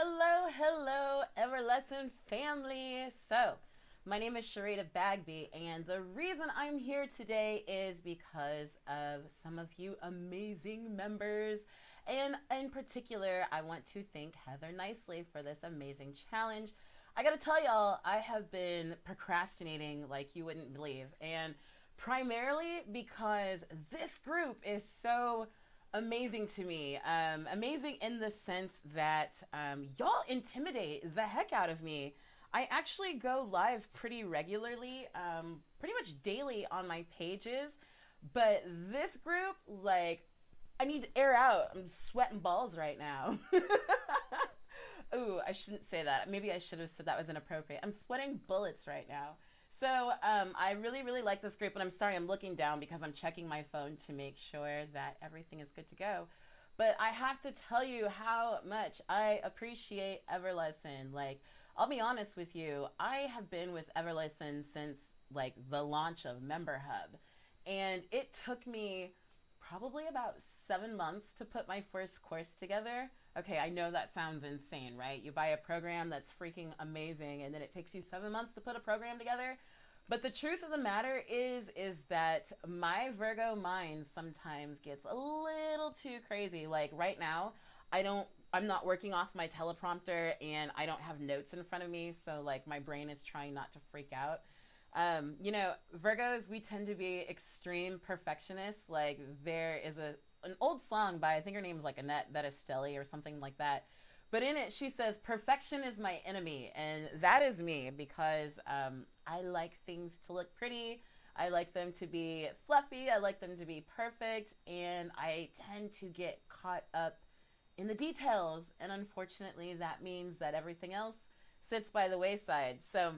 Hello, hello, Everlesson family. So, my name is Sharita Bagby, and the reason I'm here today is because of some of you amazing members. And in particular, I want to thank Heather Nicely for this amazing challenge. I gotta tell y'all, I have been procrastinating like you wouldn't believe, and primarily because this group is so amazing to me. Amazing in the sense that y'all intimidate the heck out of me. I actually go live pretty regularly, pretty much daily on my pages, but this group, like, I need to air out. I'm sweating balls right now. Ooh, I shouldn't say that. Maybe I should have said that was inappropriate. I'm sweating bullets right now. So I really like this group, and I'm sorry I'm looking down because I'm checking my phone to make sure that everything is good to go. But I have to tell you how much I appreciate Everlesson. Like, I'll be honest with you, I have been with Everlesson since like the launch of Member Hub, and it took me probably about 7 months to put my first course together. Okay, I know that sounds insane, right? You buy a program that's freaking amazing and then it takes you 7 months to put a program together. But the truth of the matter is that my Virgo mind sometimes gets a little too crazy. Like right now, I'm not working off my teleprompter and I don't have notes in front of me, so like my brain is trying not to freak out. Virgos, we tend to be extreme perfectionists. Like there is an old song by, I think her name is like Annette Bettistelli or something like that. But in it, she says, perfection is my enemy. And that is me because I like things to look pretty. I like them to be fluffy. I like them to be perfect. And I tend to get caught up in the details. And unfortunately, that means that everything else sits by the wayside. So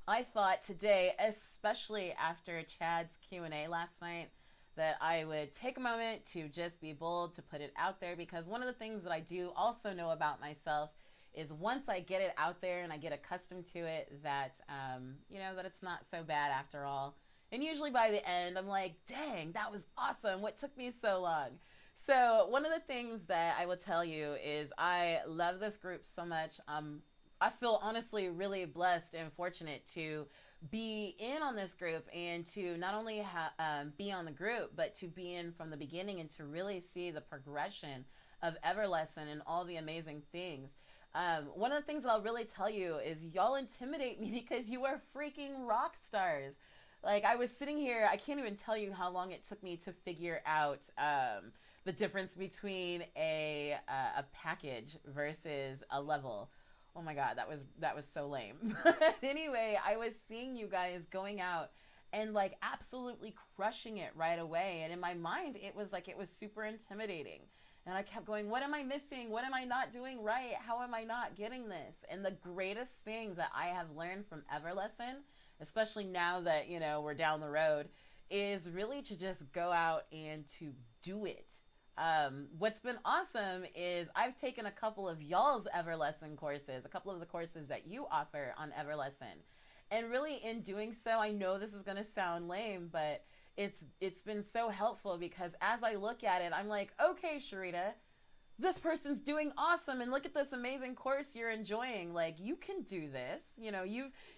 I thought today, especially after Chad's Q&A last night, that I would take a moment to just be bold, to put it out there, because one of the things that I do also know about myself is once I get it out there and I get accustomed to it, that, that it's not so bad after all. And usually by the end, I'm like, dang, that was awesome. What took me so long? So one of the things that I will tell you is I love this group so much. I feel honestly really blessed and fortunate to be in on this group and to not only be on the group, but to be in from the beginning and to really see the progression of Everlesson and all the amazing things. One of the things that I'll really tell you is y'all intimidate me because you are freaking rock stars. Like I was sitting here, I can't even tell you how long it took me to figure out the difference between a package versus a level. Oh my God, that was so lame. But anyway, I was seeing you guys going out and like absolutely crushing it right away. And in my mind, it was super intimidating. And I kept going, what am I missing? What am I not doing right? How am I not getting this? And the greatest thing that I have learned from Everlesson, especially now that, we're down the road, is really to just go out and to do it. What's been awesome is I've taken a couple of y'all's Everlesson courses, a couple of the courses that you offer on Everlesson. And really in doing so, I know this is going to sound lame, but it's been so helpful because as I look at it, I'm like, okay, Sharita, this person's doing awesome and look at this amazing course you're enjoying. Like you can do this,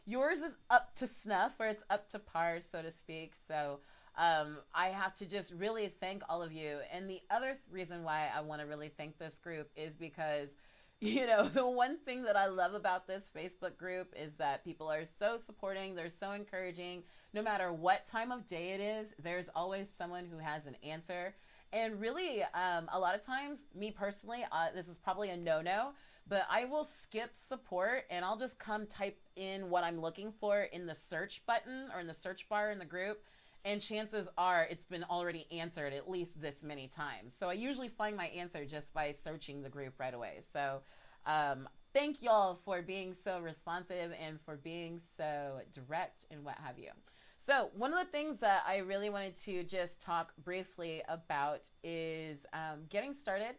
yours is up to snuff, or it's up to par, so to speak. So I have to just really thank all of you. And the other reason why I want to really thank this group is because, the one thing that I love about this Facebook group is that people are so supporting. They're so encouraging. No matter what time of day it is, there's always someone who has an answer. And really, a lot of times, me personally, this is probably a no-no, but I will skip support and I'll just come type in what I'm looking for in the search button or in the search bar in the group. And chances are it's been already answered at least this many times. So I usually find my answer just by searching the group right away. So thank y'all for being so responsive and for being so direct and what have you. So one of the things that I really wanted to just talk briefly about is getting started.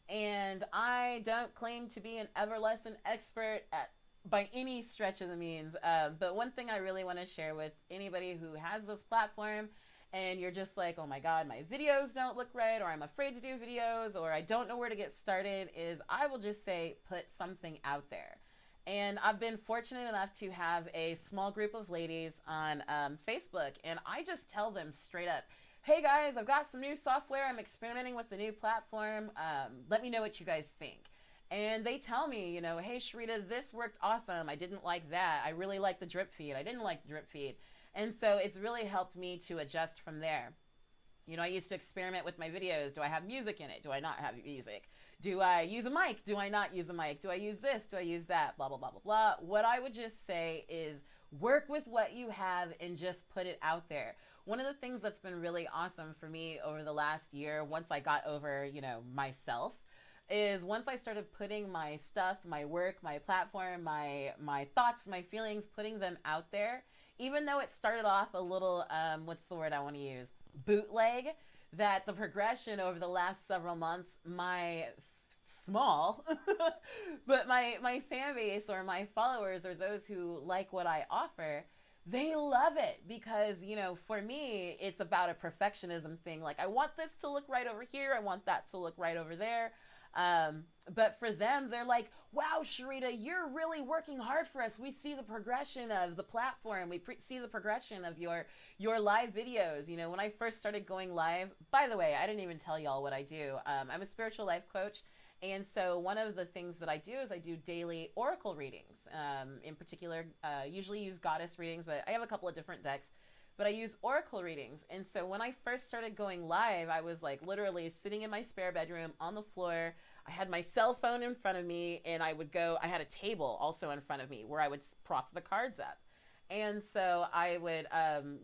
And I don't claim to be an Everlesson expert by any stretch of the means. But one thing I really want to share with anybody who has this platform and you're just like, oh my God, my videos don't look right, or I'm afraid to do videos, or I don't know where to get started, is I will just say, put something out there. And I've been fortunate enough to have a small group of ladies on Facebook, and I just tell them straight up, hey guys, I've got some new software. I'm experimenting with the new platform. Let me know what you guys think. And they tell me, you know, hey Sharita, this worked awesome. I didn't like that. I really like the drip feed. I didn't like the drip feed. And so it's really helped me to adjust from there. You know, I used to experiment with my videos. Do I have music in it? Do I not have music? Do I use a mic? Do I not use a mic? Do I use this? Do I use that? Blah, blah, blah, blah, blah. What I would just say is work with what you have and just put it out there. One of the things that's been really awesome for me over the last year, once I got over, you know, myself, is once I started putting my stuff, my work, my platform, my thoughts, my feelings, putting them out there, even though it started off a little, what's the word I want to use? Bootleg, that the progression over the last several months, my small, but my fan base or my followers or those who like what I offer, they love it because, you know, for me, it's about a perfectionism thing. Like, I want this to look right over here. I want that to look right over there. But for them, they're like, wow, Sharita, you're really working hard for us. We see the progression of the platform. We see the progression of your live videos. You know, when I first started going live, by the way, I didn't even tell y'all what I do. I'm a spiritual life coach. And so one of the things that I do is I do daily oracle readings. In particular, usually use goddess readings, but I have a couple of different decks. But I use oracle readings. And so when I first started going live, I was like literally sitting in my spare bedroom on the floor. I had my cell phone in front of me, and I had a table also in front of me where I would prop the cards up. And so I would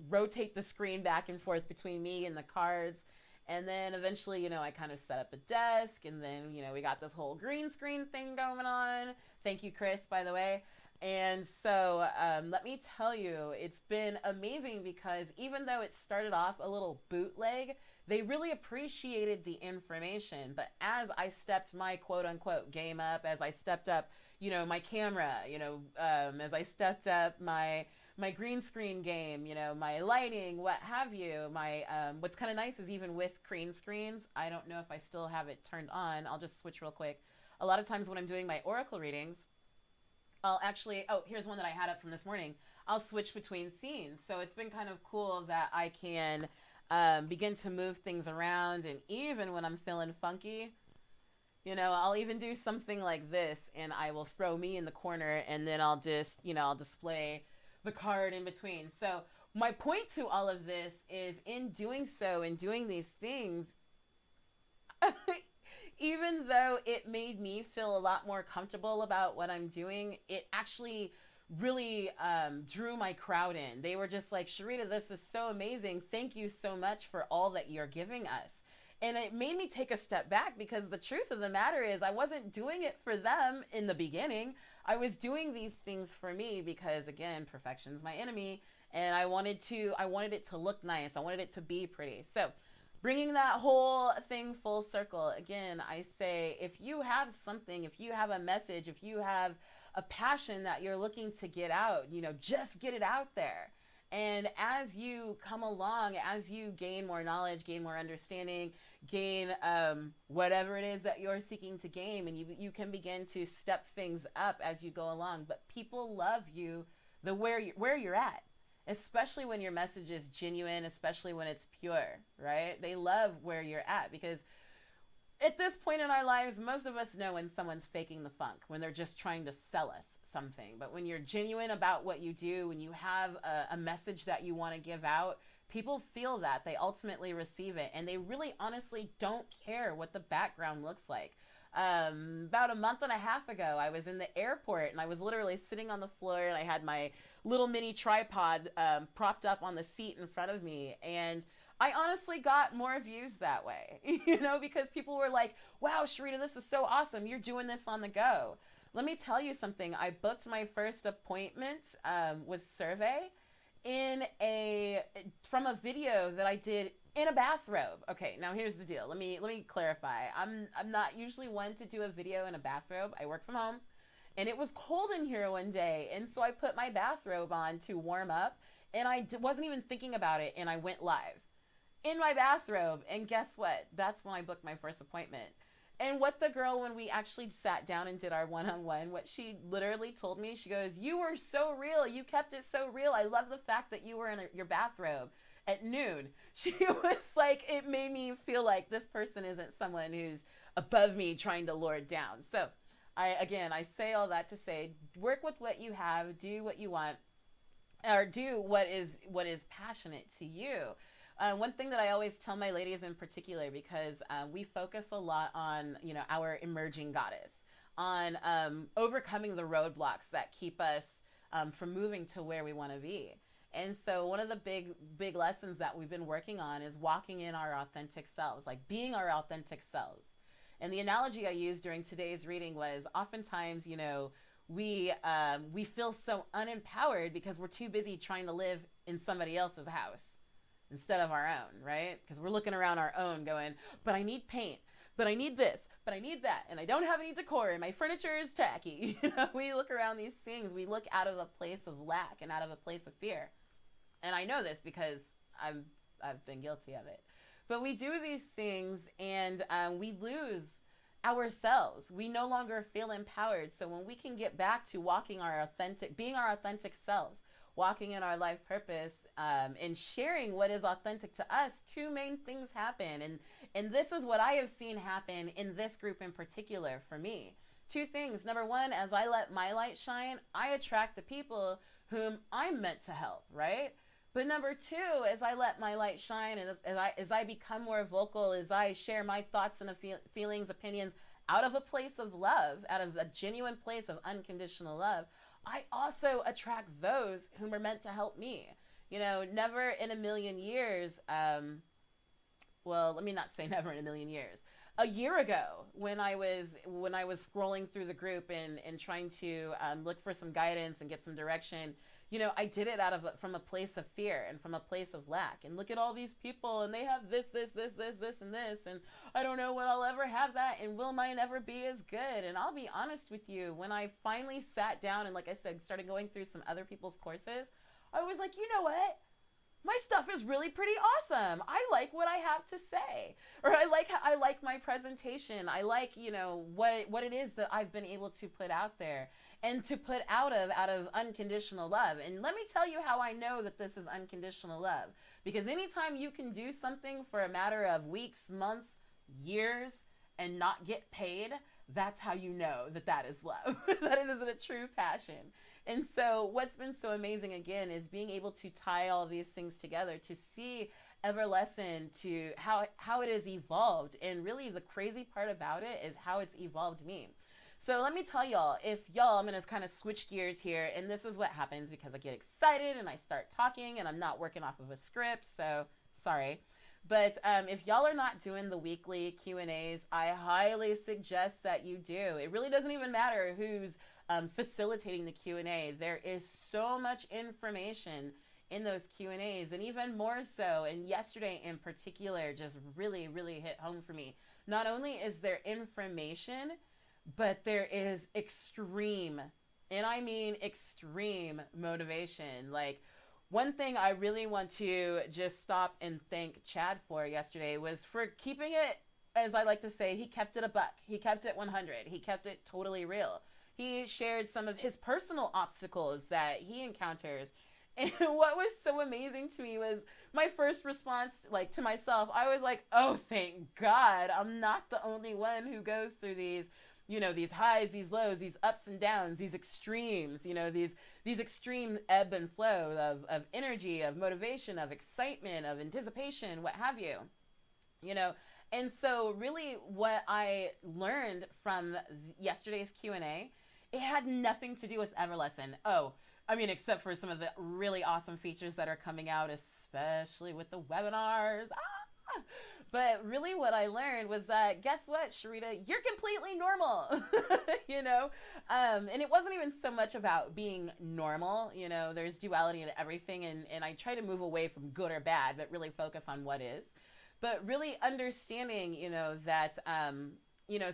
rotate the screen back and forth between me and the cards. And then eventually, you know, I kind of set up a desk, and then, you know, we got this whole green screen thing going on. Thank you, Chris, by the way. And so let me tell you, it's been amazing because even though it started off a little bootleg, they really appreciated the information. But as I stepped my quote unquote game up, as I stepped up, you know, my camera, you know, as I stepped up my green screen game, you know, my lighting, what have you, what's kind of nice is even with green screens, I don't know if I still have it turned on. I'll just switch real quick. A lot of times when I'm doing my oracle readings, I'll actually, oh, here's one that I had up from this morning. I'll switch between scenes. So it's been kind of cool that I can begin to move things around. And even when I'm feeling funky, you know, I'll even do something like this, and I will throw me in the corner, and then I'll just, you know, I'll display the card in between. So my point to all of this is in doing so and doing these things, even though it made me feel a lot more comfortable about what I'm doing, it actually really drew my crowd in. They were just like, Sharita, this is so amazing. Thank you so much for all that you're giving us. And it made me take a step back because the truth of the matter is I wasn't doing it for them in the beginning. I was doing these things for me because, again, perfection's my enemy. And I wanted it to look nice. I wanted it to be pretty. So bringing that whole thing full circle, again, I say, if you have something, if you have a message, if you have a passion that you're looking to get out, you know, just get it out there. And as you come along, as you gain more knowledge, gain more understanding, gain whatever it is that you're seeking to gain, and you can begin to step things up as you go along. But people love you where you're at. Especially when your message is genuine, especially when it's pure, right? They love where you're at because at this point in our lives, most of us know when someone's faking the funk, when they're just trying to sell us something. But when you're genuine about what you do, when you have a message that you want to give out, people feel that. They ultimately receive it, and they really honestly don't care what the background looks like. About a month and a half ago, I was in the airport, and I was literally sitting on the floor, and I had my little mini tripod propped up on the seat in front of me, and I honestly got more views that way, you know, because people were like, wow, Sharita, this is so awesome. You're doing this on the go. Let me tell you something. I booked my first appointment with Survey from a video that I did in a bathrobe. Okay, now here's the deal. Let me clarify. I'm not usually one to do a video in a bathrobe. I work from home, and it was cold in here one day, and so I put my bathrobe on to warm up, and I wasn't even thinking about it, and I went live. in my bathrobe. And guess what? That's when I booked my first appointment. And what the girl, when we actually sat down and did our one-on-one, what she literally told me, she goes, "You were so real. You kept it so real. I love the fact that you were in your bathrobe at noon." She was like, it made me feel like this person isn't someone who's above me trying to lure it down. So I say all that to say, work with what you have, do what you want, or do what is passionate to you. One thing that I always tell my ladies in particular, because we focus a lot on, our emerging goddess, on overcoming the roadblocks that keep us from moving to where we want to be. And so one of the big lessons that we've been working on is walking in our authentic selves, like being our authentic selves. And the analogy I used during today's reading was oftentimes, we feel so unempowered because we're too busy trying to live in somebody else's house instead of our own, right? Because we're looking around our own going, but I need paint, but I need this, but I need that, and I don't have any decor, and my furniture is tacky. We look around these things, we look out of a place of lack and out of a place of fear. And I know this because I've been guilty of it. But we do these things and we lose ourselves. We no longer feel empowered. So when we can get back to being our authentic selves, walking in our life purpose, and sharing what is authentic to us, two main things happen. And this is what I have seen happen in this group in particular for me. Two things. Number one, as I let my light shine, I attract the people whom I'm meant to help, right? But number two, as I let my light shine and as I become more vocal, as I share my thoughts and feelings, opinions out of a place of love, out of a genuine place of unconditional love, I also attract those whom are meant to help me. Never in a million years, well, let me not say never in a million years. A year ago, when I was scrolling through the group and trying to look for some guidance and get some direction, I did it from a place of fear and from a place of lack. And look at all these people, and they have this, and this, and I don't know when I'll ever have that, and will mine ever be as good? And I'll be honest with you, when I finally sat down and, like I said, started going through some other people's courses, I was like, you know what? My stuff is really pretty awesome. I like what I have to say, or I like my presentation. I like, what it is that I've been able to put out there and to put out of unconditional love. And let me tell you how I know that this is unconditional love, because anytime you can do something for a matter of weeks, months, years, and not get paid, that's how you know that is love, that it is a true passion. And so what's been so amazing, again, is being able to tie all these things together, to see Everlesson, to how it has evolved. And really the crazy part about it is how it's evolved me. So let me tell y'all, I'm going to kind of switch gears here, and this is what happens because I get excited and I start talking and I'm not working off of a script, so sorry. But if y'all are not doing the weekly Q&As, I highly suggest that you do. It really doesn't even matter who's facilitating the Q&A. There is so much information in those Q&As, and even more so, and yesterday in particular just really, really hit home for me. Not only is there information, but there is extreme, and I mean extreme, motivation. Like, one thing I really want to just stop and thank Chad for yesterday was for keeping it, as I like to say, he kept it a buck. He kept it 100. He kept it totally real. He shared some of his personal obstacles that he encounters. And what was so amazing to me was my first response, like, to myself, I was like, oh, thank God I'm not the only one who goes through these, these highs, these lows, these ups and downs, these extremes, these extreme ebb and flow of energy, of motivation, of excitement, of anticipation, what have you, And so really what I learned from yesterday's Q&A, it had nothing to do with Everlesson. Oh, I mean, except for some of the really awesome features that are coming out, especially with the webinars. But really what I learned was that, guess what, Sharita, you're completely normal, and it wasn't even so much about being normal. There's duality in everything, and I try to move away from good or bad, but really focus on what is. But really understanding, that,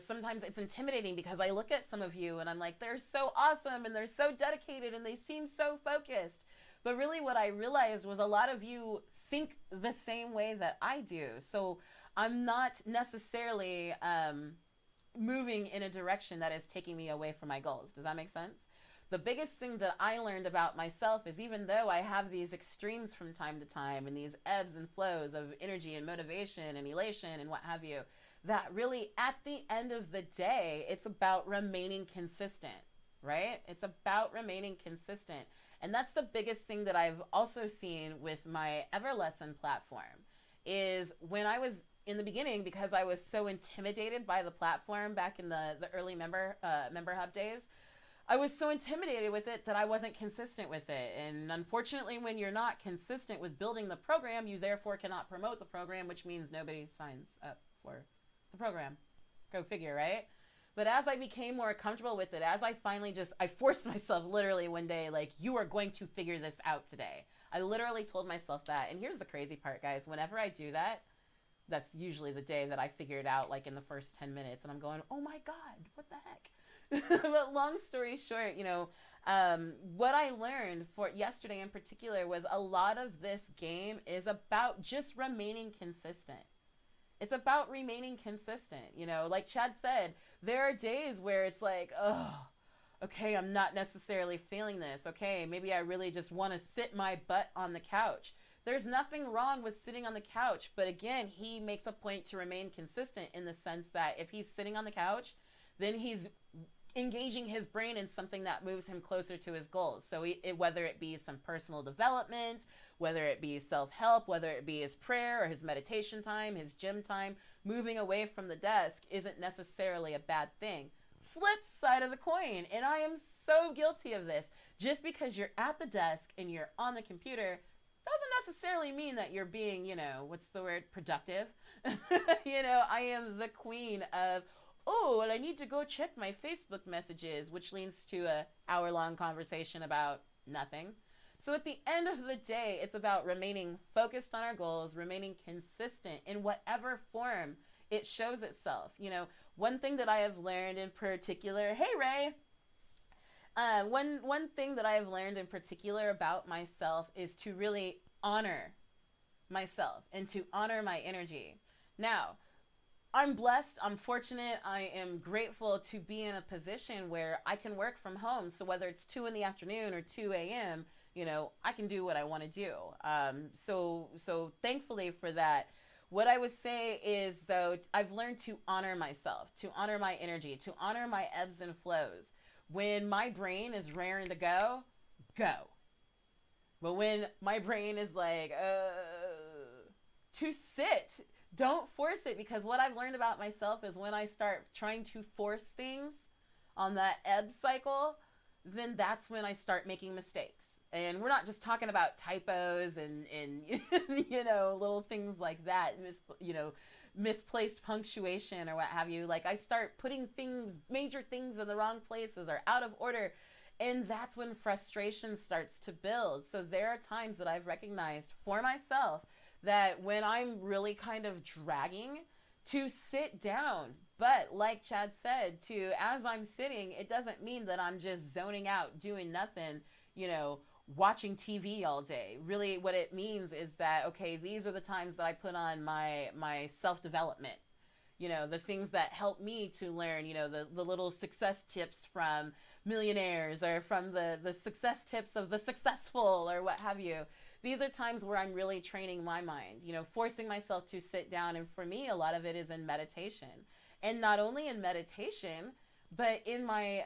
sometimes it's intimidating because I look at some of you and I'm like, they're so awesome and they're so dedicated and they seem so focused. But really what I realized was a lot of you think the same way that I do. So I'm not necessarily moving in a direction that is taking me away from my goals. Does that make sense? The biggest thing that I learned about myself is, even though I have these extremes from time to time and these ebbs and flows of energy and motivation and elation and what have you, that really at the end of the day, it's about remaining consistent, right? It's about remaining consistent. And that's the biggest thing that I've also seen with my Everlesson platform is when I was in the beginning, because I was so intimidated by the platform back in the early member hub days, I was so intimidated with it that I wasn't consistent with it. And unfortunately, when you're not consistent with building the program, you therefore cannot promote the program, which means nobody signs up for the program. Go figure, right? But as I became more comfortable with it, as I finally I forced myself literally one day, like, you are going to figure this out today. I literally told myself that. And here's the crazy part, guys. Whenever I do that, that's usually the day that I figure it out, like in the first 10 minutes. And I'm going, oh my God, what the heck? But long story short, what I learned for yesterday in particular was a lot of this game is about just remaining consistent. It's about remaining consistent. Like Chad said, there are days where it's like, oh, okay, I'm not necessarily feeling this. Okay, maybe I really just want to sit my butt on the couch. There's nothing wrong with sitting on the couch. But again, he makes a point to remain consistent in the sense that if he's sitting on the couch, then he's engaging his brain in something that moves him closer to his goals. So whether it be some personal development, whether it be self-help, whether it be his prayer or his meditation time, his gym time, moving away from the desk isn't necessarily a bad thing. Flip side of the coin, and I am so guilty of this, just because you're at the desk and you're on the computer doesn't necessarily mean that you're being, what's the word, productive. I am the queen of, oh, well, I need to go check my Facebook messages, which leads to an hour-long conversation about nothing. So at the end of the day, it's about remaining focused on our goals, remaining consistent in whatever form it shows itself. One thing that I have learned in particular, hey, Ray, one thing that I have learned in particular about myself is to really honor myself and to honor my energy. Now, I'm blessed, I'm fortunate, I am grateful to be in a position where I can work from home. So whether it's 2 in the afternoon or 2 a.m., I can do what I want to do. So thankfully for that. What I would say is, though, I've learned to honor myself, to honor my energy, to honor my ebbs and flows. When my brain is raring to go, go. But when my brain is like, to sit, don't force it, because what I've learned about myself is when I start trying to force things on that ebb cycle, then that's when I start making mistakes. And we're not just talking about typos and little things like that, misplaced punctuation or what have you. Like, I start putting major things in the wrong places or out of order, and that's when frustration starts to build. So there are times that I've recognized for myself that when I'm really kind of dragging, to sit down. But like Chad said, as I'm sitting, it doesn't mean that I'm just zoning out, doing nothing, watching TV all day. Really, what it means is that, okay, these are the times that I put on my self-development. The things that help me to learn, the little success tips from millionaires or from the success tips of the successful or what have you. These are times where I'm really training my mind, forcing myself to sit down. And for me, a lot of it is in meditation. And not only in meditation, but in my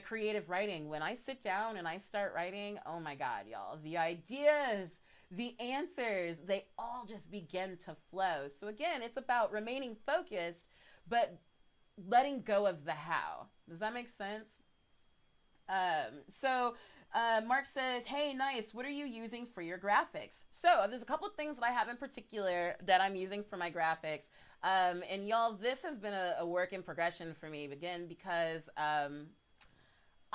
creative writing. When I sit down and I start writing, oh my God, y'all, the ideas, the answers, they all just begin to flow. So again, it's about remaining focused, but letting go of the how. Does that make sense? Mark says, hey, nice. What are you using for your graphics? So there's a couple of things that I have in particular that I'm using for my graphics. And y'all, this has been a work in progression for me, again, because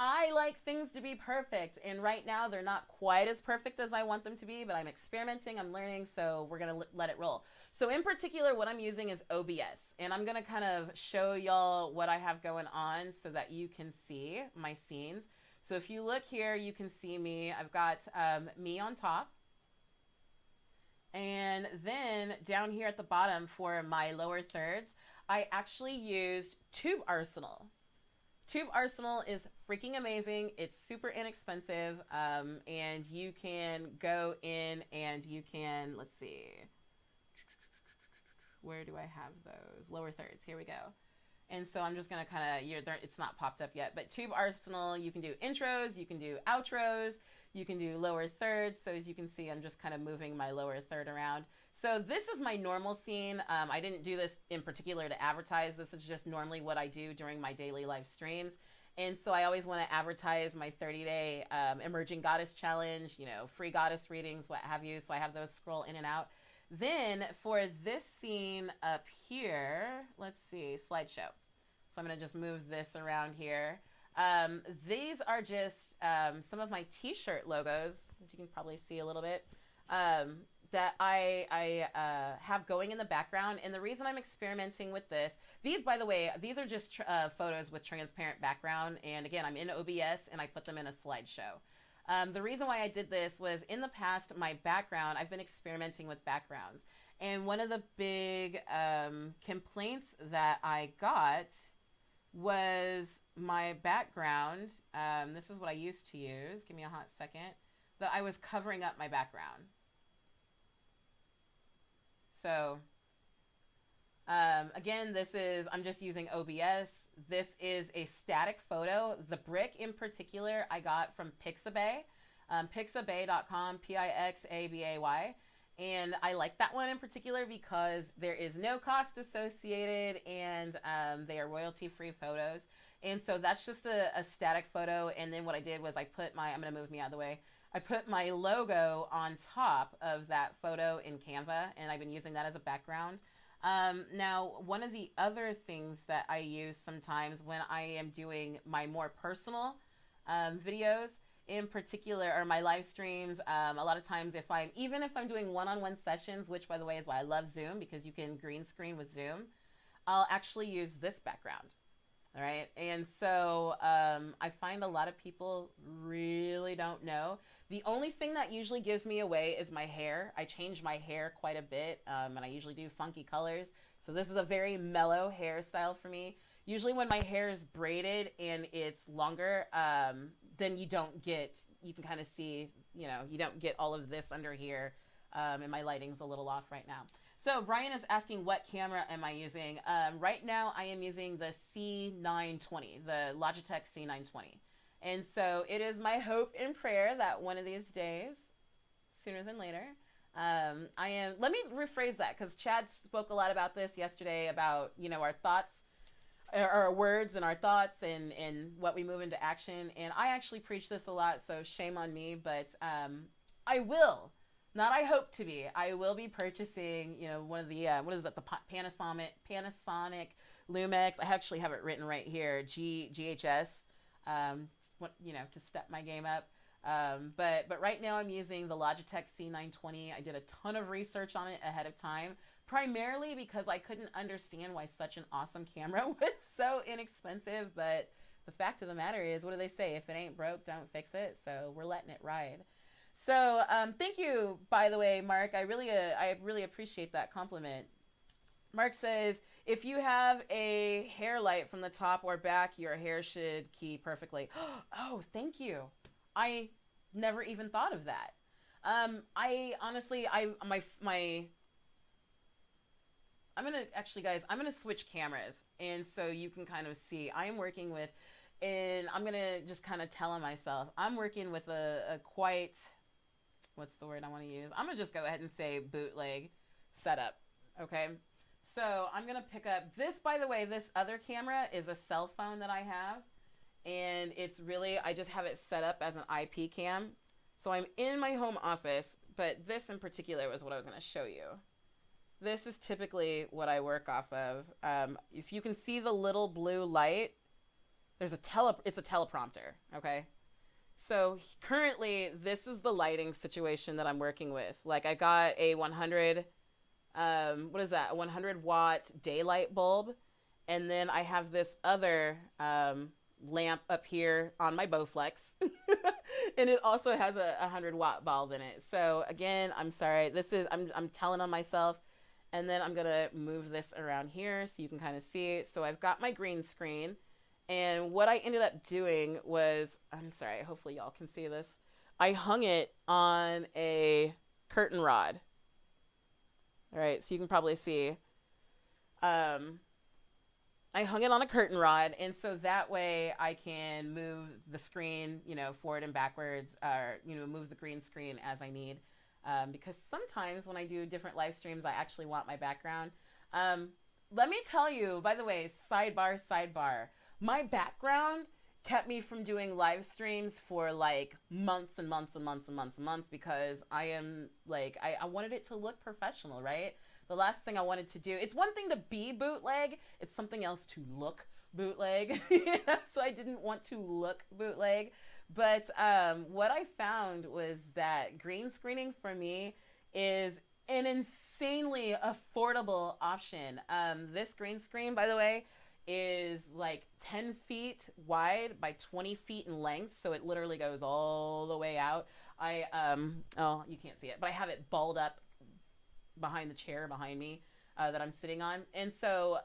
I like things to be perfect. And right now they're not quite as perfect as I want them to be, but I'm experimenting, I'm learning, so we're going to let it roll. So in particular, what I'm using is OBS. And I'm going to kind of show y'all what I have going on so that you can see my scenes. So if you look here, you can see me. I've got me on top. And then down here at the bottom for my lower thirds, I actually used Tube Arsenal. Tube Arsenal is freaking amazing. It's super inexpensive. And you can go in and you can, let's see. Where do I have those? Lower thirds. Here we go. And so I'm just going to kind of, it's not popped up yet, but Tube Arsenal, you can do intros, you can do outros, you can do lower thirds. So as you can see, I'm just kind of moving my lower third around. So this is my normal scene. I didn't do this in particular to advertise. This is just normally what I do during my daily live streams. And so I always want to advertise my 30-day Emerging Goddess Challenge, you know, free goddess readings, what have you. So I have those scroll in and out. Then for this scene up here, let's see, slideshow. So I'm going to just move this around here. These are just some of my t-shirt logos, as you can probably see a little bit, that I have going in the background. And the reason I'm experimenting with this, these, by the way, these are just photos with transparent background. And again, I'm in OBS and I put them in a slideshow. The reason why I did this was in the past, my background, I've been experimenting with backgrounds. And one of the big complaints that I got was my background. This is what I used to use. Give me a hot second. That I was covering up my background. So again, I'm just using OBS. This is a static photo. The brick in particular, I got from Pixabay, pixabay.com, Pixabay. And I like that one in particular because there is no cost associated and they are royalty-free photos. And so that's just a static photo. And then what I did was I put I'm going to move me out of the way. I put my logo on top of that photo in Canva, and I've been using that as a background. Now, one of the other things that I use sometimes when I am doing my more personal videos, in particular, or my live streams, a lot of times even if I'm doing one-on-one sessions, which by the way is why I love Zoom, because you can green screen with Zoom, I'll actually use this background. All right. And so I find a lot of people really don't know. The only thing that usually gives me away is my hair. I change my hair quite a bit, and I usually do funky colors. So this is a very mellow hairstyle for me. Usually when my hair is braided and it's longer, then you can kind of see, you don't get all of this under here, and my lighting's a little off right now. So Brian is asking, what camera am I using? Right now I am using the C920, the Logitech C920. And so it is my hope and prayer that one of these days, sooner than later, let me rephrase that, because Chad spoke a lot about this yesterday about, our thoughts, our words and our thoughts and what we move into action. And I actually preach this a lot, so shame on me, but I will. Not I hope to be. I will be purchasing, one of the, what is it, the Panasonic Lumix. I actually have it written right here, GHS, to step my game up. But right now I'm using the Logitech C920. I did a ton of research on it ahead of time, primarily because I couldn't understand why such an awesome camera was so inexpensive. But the fact of the matter is, what do they say? If it ain't broke, don't fix it. So we're letting it ride. So thank you, by the way, Mark. I really appreciate that compliment. Mark says, if you have a hair light from the top or back, your hair should key perfectly. Oh, thank you. I never even thought of that. I honestly, I'm going to switch cameras. And so you can kind of see, I am working with, and I'm going to just kind of tell myself, I'm working with a quite, what's the word I want to use? I'm going to just go ahead and say bootleg setup. Okay. So I'm going to pick up this, by the way, this other camera is a cell phone that I have. And it's really, I just have it set up as an IP cam. So I'm in my home office, but this in particular was what I was going to show you. This is typically what I work off of. If you can see the little blue light, it's a teleprompter, okay? So currently, this is the lighting situation that I'm working with. Like I got a 100, what is that? A 100 watt daylight bulb. And then I have this other lamp up here on my Bowflex. And it also has a 100-watt bulb in it. So again, I'm sorry. I'm telling on myself. And then I'm going to move this around here so you can kind of see it. So I've got my green screen. And what I ended up doing was, I'm sorry, hopefully y'all can see this. I hung it on a curtain rod. All right, so you can probably see. I hung it on a curtain rod, and so that way I can move the screen, forward and backwards, or, move the green screen as I need. Because sometimes when I do different live streams, I actually want my background. Let me tell you, by the way, sidebar, my background kept me from doing live streams for like months and months and months and months and months because I am like, I wanted it to look professional, right? The last thing I wanted to do, it's one thing to be bootleg, it's something else to look bootleg. So I didn't want to look bootleg. But what I found was that green screening for me is an insanely affordable option. This green screen, by the way, is like 10 feet wide by 20 feet in length. So it literally goes all the way out. Oh, you can't see it, but I have it balled up behind the chair behind me that I'm sitting on. And so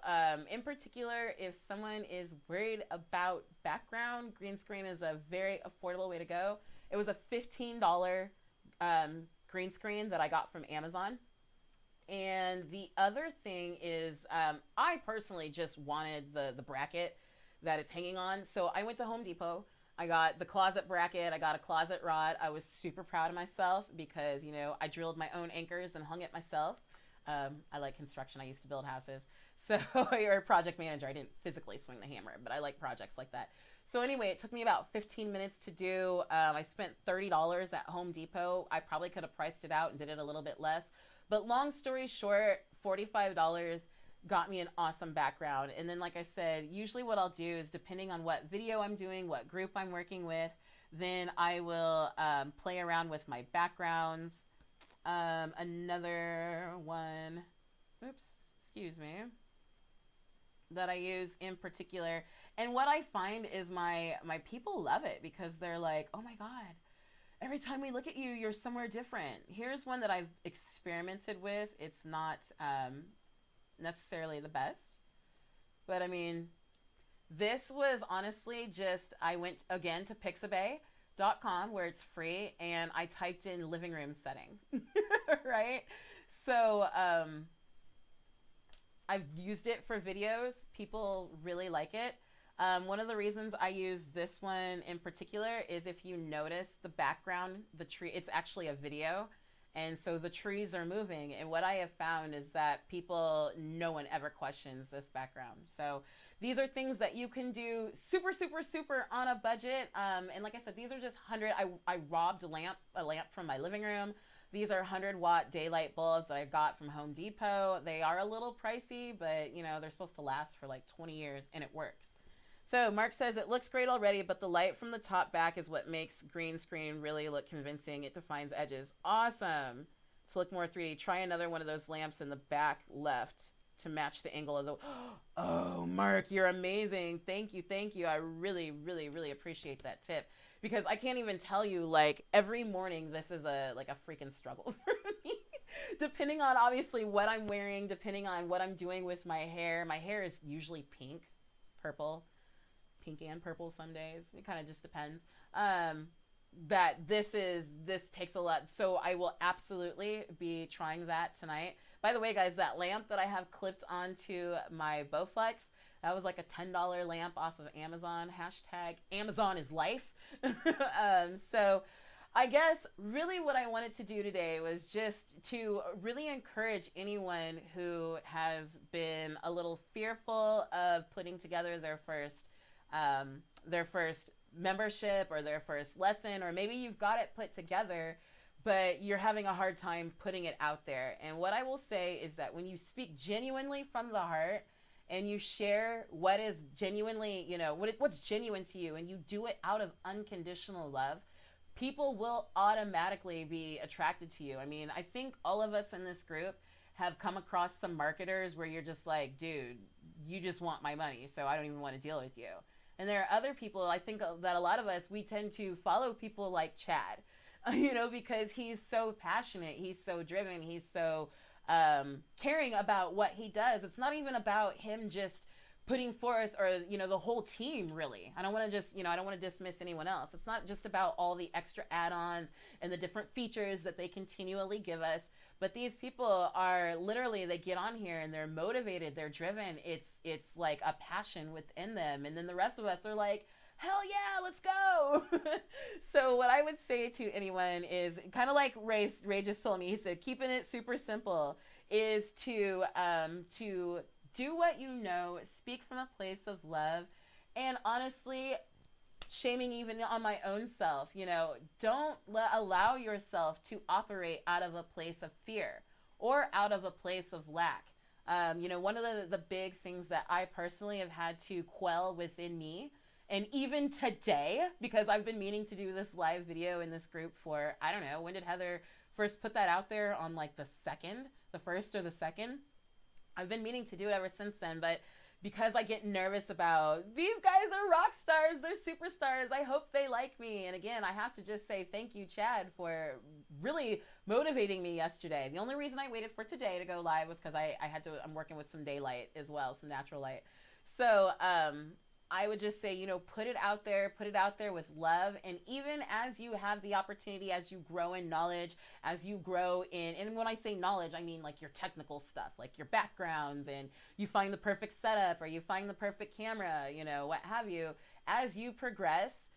in particular, if someone is worried about background, green screen is a very affordable way to go. It was a $15 green screen that I got from Amazon. And the other thing is I personally just wanted the bracket that it's hanging on. So I went to Home Depot. I got the closet bracket. I got a closet rod. I was super proud of myself because, I drilled my own anchors and hung it myself. I like construction. I used to build houses. So you're a project manager. I didn't physically swing the hammer, but I like projects like that. So anyway, it took me about 15 minutes to do. I spent $30 at Home Depot. I probably could have priced it out and did it a little bit less. But long story short, $45 got me an awesome background. And then, like I said, usually what I'll do is depending on what video I'm doing, what group I'm working with, then I will play around with my backgrounds. Another one, oops, excuse me, that I use in particular. And what I find is my people love it because they're like, oh my God, every time we look at you, you're somewhere different. Here's one that I've experimented with. It's not necessarily the best, but I mean, this was honestly just, I went again to Pixabay.com where it's free and I typed in living room setting, right? So I've used it for videos. People really like it. One of the reasons I use this one in particular is if you notice the background, the tree, it's actually a video. And so the trees are moving. And what I have found is that no one ever questions this background. So these are things that you can do super, super, super on a budget. And like I said, these are just 100. I robbed a lamp from my living room. These are 100-watt daylight bulbs that I got from Home Depot. They are a little pricey, but they're supposed to last for like 20 years and it works. So Mark says, it looks great already, but the light from the top back is what makes green screen really look convincing. It defines edges. Awesome. To look more 3D, try another one of those lamps in the back left to match the angle of the... Oh, Mark, you're amazing. Thank you, thank you. I really, really, really appreciate that tip. Because I can't even tell you, like, every morning this is a freaking struggle for me. Depending on, obviously, what I'm wearing, depending on what I'm doing with my hair. My hair is usually pink, purple. Pink and purple some days. It kind of just depends. That this takes a lot. So I will absolutely be trying that tonight. By the way, guys, that lamp that I have clipped onto my Bowflex, that was like a $10 lamp off of Amazon. Hashtag Amazon is life. So I guess really what I wanted to do today was just to really encourage anyone who has been a little fearful of putting together their first membership or their first lesson, or maybe you've got it put together, but you're having a hard time putting it out there. And what I will say is that when you speak genuinely from the heart and you share what is genuinely, what's genuine to you, and you do it out of unconditional love, people will automatically be attracted to you. I mean, I think all of us in this group have come across some marketers where you're just like, dude, you just want my money, so I don't even want to deal with you. And there are other people, I think that a lot of us, we tend to follow people like Chad, you know, because he's so passionate, he's so driven, he's so caring about what he does. It's not even about him just putting forth, or you know, the whole team. Really, I don't want to just, you know, I don't want to dismiss anyone else. It's not just about all the extra add-ons and the different features that they continually give us, but these people are literally, they get on here and they're motivated, they're driven. It's like a passion within them. And then the rest of us are like, hell yeah, let's go. So what I would say to anyone is kind of like Ray just told me. He said, keeping it super simple is to do what you know, speak from a place of love, and honestly, shaming even on my own self, you know, don't allow yourself to operate out of a place of fear or out of a place of lack. You know, one of the big things that I personally have had to quell within me, and even today, because I've been meaning to do this live video in this group for, I don't know, when did Heather first put that out there? On like the first or the second? I've been meaning to do it ever since then, but because I get nervous about, these guys are rock stars, they're superstars, I hope they like me. And again, I have to just say thank you, Chad, for really motivating me yesterday. The only reason I waited for today to go live was because I'm working with some daylight as well, some natural light. So I would just say, you know, put it out there with love. And even as you have the opportunity, as you grow in knowledge, as you grow in, and when I say knowledge, I mean like your technical stuff, like your backgrounds, and you find the perfect setup, or you find the perfect camera, you know, what have you. As you progress,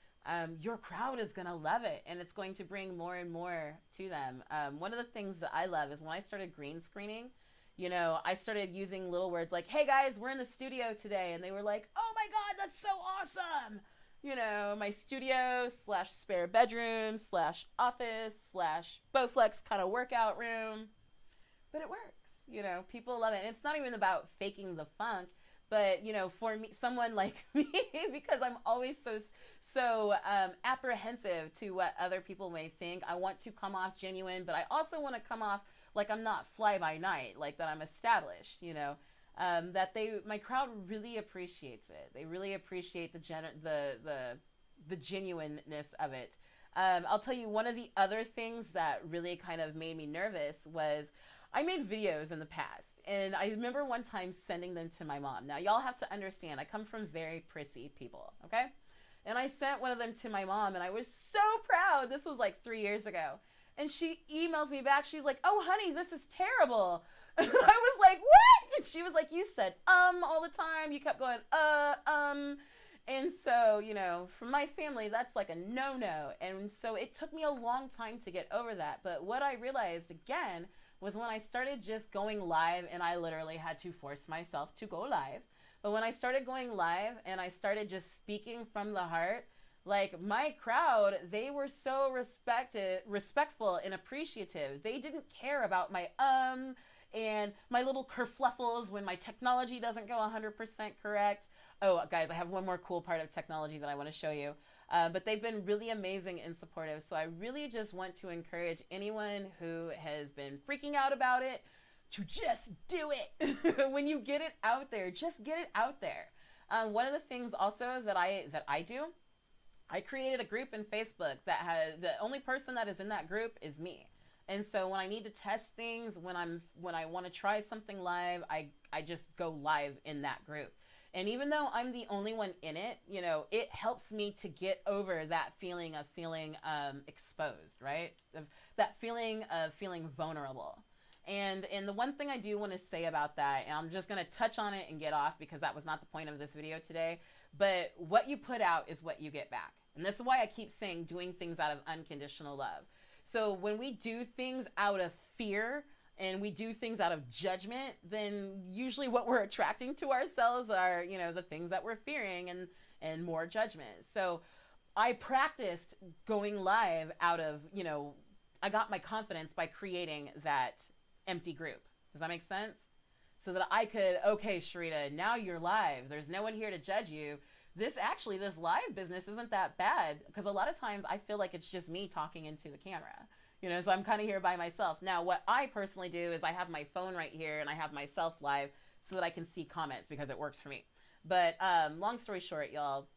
your crowd is going to love it, and it's going to bring more and more to them. One of the things that I love is when I started green screening, you know, I started using little words like, hey guys, we're in the studio today. And they were like, oh my God, that's so awesome. You know, my studio / spare bedroom / office / Bowflex kind of workout room. But it works, you know, people love it. And it's not even about faking the funk, but, you know, for me, someone like me, because I'm always so apprehensive to what other people may think. I want to come off genuine, but I also want to come off like I'm not fly by night, like that I'm established, you know, that my crowd really appreciates it. They really appreciate the genuineness of it. I'll tell you, one of the other things that really kind of made me nervous was I made videos in the past, and I remember one time sending them to my mom. Now, y'all have to understand, I come from very prissy people, okay? And I sent one of them to my mom, and I was so proud. This was like 3 years ago. And she emails me back. She's like, oh, honey, this is terrible. And I was like, what? And she was like, you said, all the time. You kept going, And so, you know, for my family, that's like a no-no. And so it took me a long time to get over that. But what I realized, again, was when I started just going live, and I literally had to force myself to go live. But when I started going live and I started just speaking from the heart, like my crowd, they were so respectful and appreciative. They didn't care about my and my little kerfluffles when my technology doesn't go 100% correct. Oh, guys, I have one more cool part of technology that I want to show you. But they've been really amazing and supportive. So I really just want to encourage anyone who has been freaking out about it to just do it. When you get it out there, just get it out there. One of the things also that I do, I created a group in Facebook that has, the only person that is in that group is me. And so when I need to test things, when I want to try something live, I just go live in that group. And even though I'm the only one in it, you know, it helps me to get over that feeling of feeling exposed, right? That feeling of feeling vulnerable. And the one thing I do want to say about that, and I'm just going to touch on it and get off because that was not the point of this video today, but what you put out is what you get back. And this is why I keep saying doing things out of unconditional love. So when we do things out of fear and we do things out of judgment, then usually what we're attracting to ourselves are, you know, the things that we're fearing and more judgment. So I practiced going live out of, you know, I got my confidence by creating that empty group. Does that make sense? So that I could, okay, Sharita, now you're live. There's no one here to judge you. This live business isn't that bad, because a lot of times I feel like it's just me talking into the camera, you know, so I'm kind of here by myself. Now, what I personally do is I have my phone right here and I have myself live so that I can see comments because it works for me. But long story short, y'all,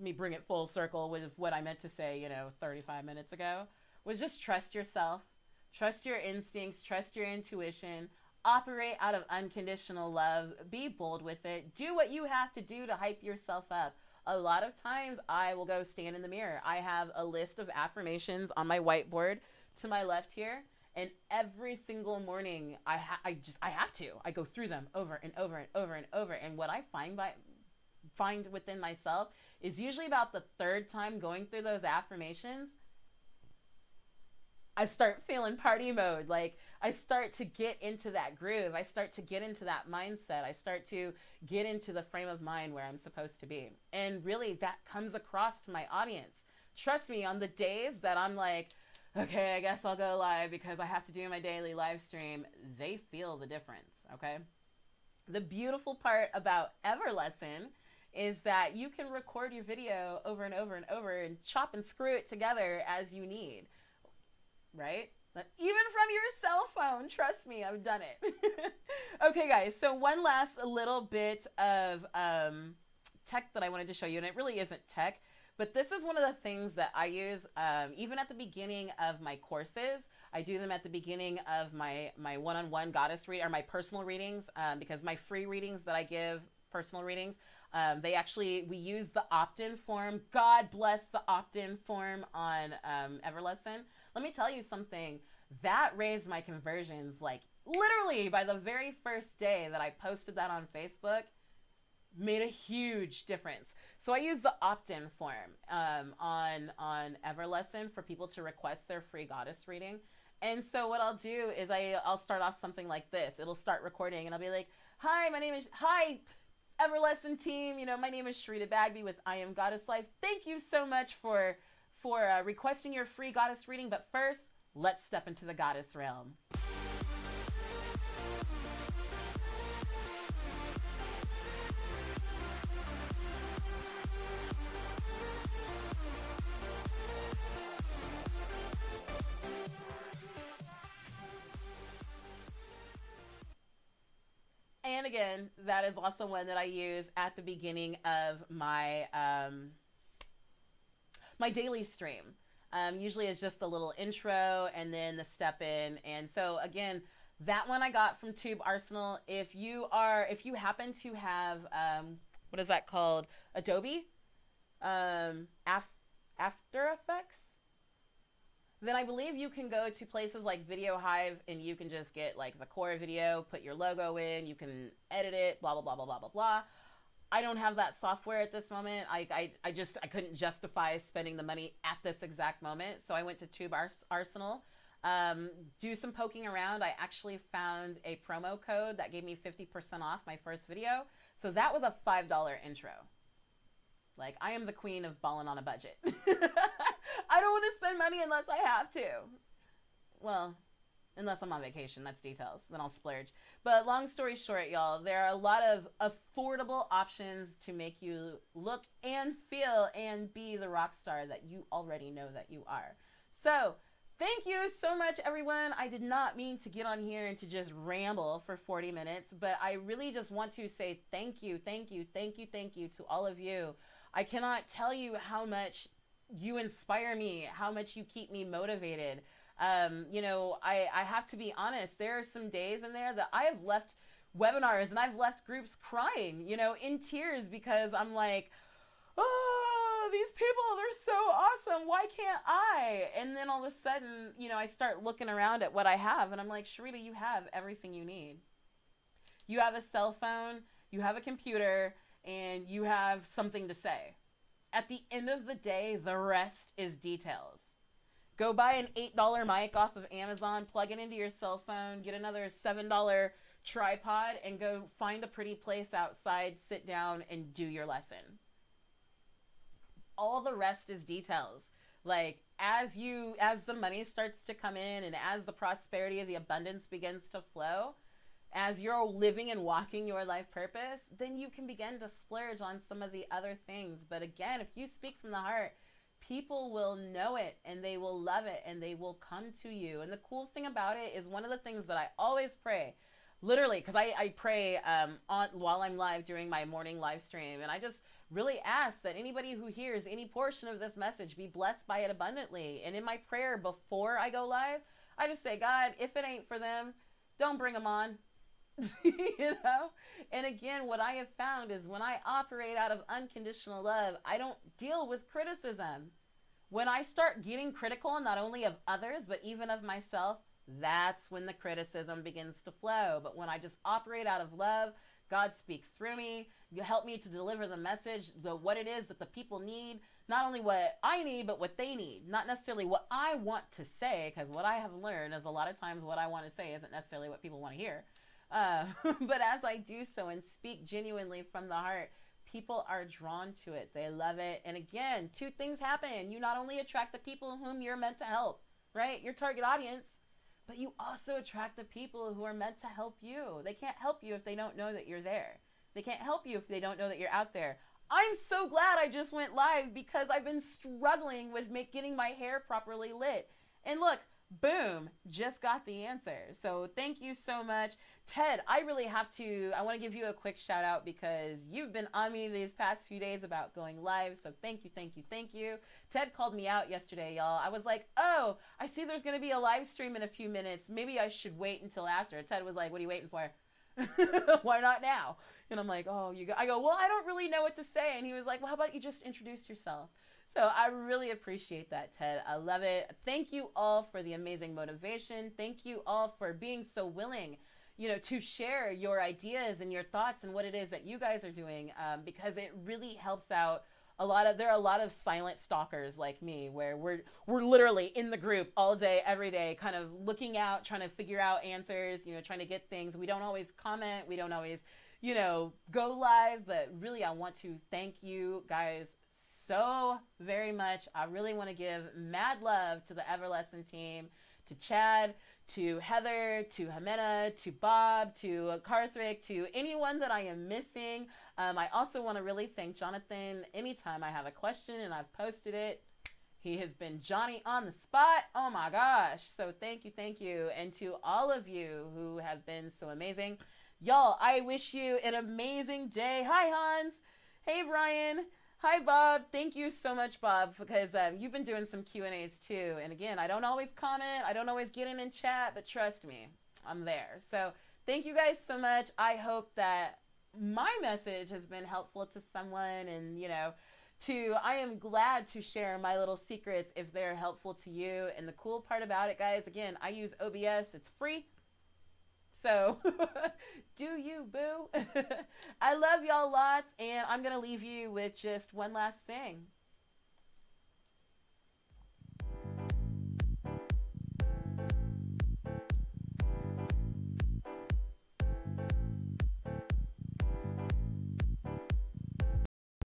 me bring it full circle with what I meant to say, 35 minutes ago, was just trust yourself, trust your instincts, trust your intuition, operate out of unconditional love, be bold with it, do what you have to do to hype yourself up. A lot of times I will go stand in the mirror. I have a list of affirmations on my whiteboard to my left here. And every single morning I have to. I go through them over and over and over and over. And what I find within myself is usually about the third time going through those affirmations, I start feeling party mode. Like, I start to get into that groove. I start to get into that mindset. I start to get into the frame of mind where I'm supposed to be. And really, that comes across to my audience. Trust me, on the days that I'm like, okay, I guess I'll go live because I have to do my daily live stream, they feel the difference, okay? The beautiful part about Everlesson is that you can record your video over and over and over and chop and screw it together as you need, right? Even from your cell phone, trust me, I've done it. Okay, guys, so one last little bit of tech that I wanted to show you, and it really isn't tech, but this is one of the things that I use even at the beginning of my courses. I do them at the beginning of my one-on-one goddess read, or my personal readings, because my free readings that I give, personal readings, we use the opt-in form. God bless the opt-in form on Everlesson. Let me tell you something, that raised my conversions, like literally by the very first day that I posted that on Facebook, made a huge difference. So I use the opt-in form on Everlesson for people to request their free goddess reading. And so what I'll do is I'll start off something like this. It'll start recording and I'll be like, hi Everlesson team, my name is Sharita Bagby with I Am Goddess Life. Thank you so much for requesting your free goddess reading. But first, let's step into the goddess realm. And again, that is also one that I use at the beginning of my my daily stream. Usually it's just a little intro and then the step in. And so again, that one I got from Tube Arsenal. If you happen to have what is that called? Adobe After Effects, then I believe you can go to places like Video Hive and you can just get like the core video, put your logo in, you can edit it, blah, blah, blah, blah, blah, blah, blah. I don't have that software at this moment. I couldn't justify spending the money at this exact moment. So I went to Tube Arsenal, do some poking around. I actually found a promo code that gave me 50% off my first video. So that was a $5 intro. Like, I am the queen of balling on a budget. I don't want to spend money unless I have to. Well, unless I'm on vacation, that's details. Then I'll splurge. But long story short, y'all, there are a lot of affordable options to make you look and feel and be the rock star that you already know that you are. So thank you so much, everyone. I did not mean to get on here and to just ramble for 40 minutes, but I really just want to say thank you, thank you, thank you, thank you to all of you. I cannot tell you how much you inspire me, how much you keep me motivated. I have to be honest, there are some days in there that I have left webinars and I've left groups crying, in tears, because I'm like, oh, these people, they're so awesome. Why can't I? And then all of a sudden, I start looking around at what I have and I'm like, Sharita, you have everything you need. You have a cell phone, you have a computer, and you have something to say. At the end of the day, the rest is details. Go buy an $8 mic off of Amazon, plug it into your cell phone, get another $7 tripod, and go find a pretty place outside, sit down, and do your lesson. All the rest is details. Like, as the money starts to come in and as the prosperity of the abundance begins to flow, as you're living and walking your life purpose, then you can begin to splurge on some of the other things. But again, if you speak from the heart, people will know it and they will love it and they will come to you. And the cool thing about it is, one of the things that I always pray, literally, because I pray while I'm live during my morning live stream, and I just really ask that anybody who hears any portion of this message be blessed by it abundantly. And in my prayer before I go live, I just say, God, if it ain't for them, don't bring them on. You know? And again, what I have found is when I operate out of unconditional love, I don't deal with criticism. When I start getting critical, not only of others, but even of myself, that's when the criticism begins to flow. But when I just operate out of love, God speaks through me. You help me to deliver the message, what it is that the people need. Not only what I need, but what they need. Not necessarily what I want to say, because what I have learned is a lot of times what I want to say isn't necessarily what people want to hear. But as I do so and speak genuinely from the heart, people are drawn to it. They love it. And again, two things happen. You not only attract the people whom you're meant to help, right? Your target audience, but you also attract the people who are meant to help you. They can't help you if they don't know that you're there. They can't help you if they don't know that you're out there. I'm so glad I just went live because I've been struggling with getting my hair properly lit. And look, boom, just got the answer. So thank you so much. Ted, I want to give you a quick shout out because you've been on me these past few days about going live. So thank you, thank you, thank you. Ted called me out yesterday, y'all. I was like, oh, I see there's going to be a live stream in a few minutes. Maybe I should wait until after. Ted was like, what are you waiting for? Why not now? And I'm like, oh, I go, well, I don't really know what to say. And he was like, well, how about you just introduce yourself? So I really appreciate that, Ted. I love it. Thank you all for the amazing motivation. Thank you all for being so willing, to share your ideas and your thoughts and what it is that you guys are doing, because it really helps out there are a lot of silent stalkers like me where we're literally in the group all day, every day, kind of looking out, trying to figure out answers, trying to get things. We don't always comment. We don't always, go live, but really I want to thank you guys so very much. I really want to give mad love to the Everlesson team, to Chad, to Heather, to Jimena, to Bob, to Karthik, to anyone that I am missing. I also want to really thank Jonathan. Anytime I have a question and I've posted it, he has been Johnny on the spot. Oh my gosh. So thank you, thank you. And to all of you who have been so amazing. Y'all, I wish you an amazing day. Hi, Hans. Hey, Brian. Hi, Bob. Thank you so much, Bob, because you've been doing some Q&As too. And again, I don't always comment. I don't always get in chat, but trust me, I'm there. So thank you guys so much. I hope that my message has been helpful to someone, and, I am glad to share my little secrets if they're helpful to you. And the cool part about it, guys, again, I use OBS. It's free. So do you, boo? I love y'all lots, and I'm going to leave you with just one last thing.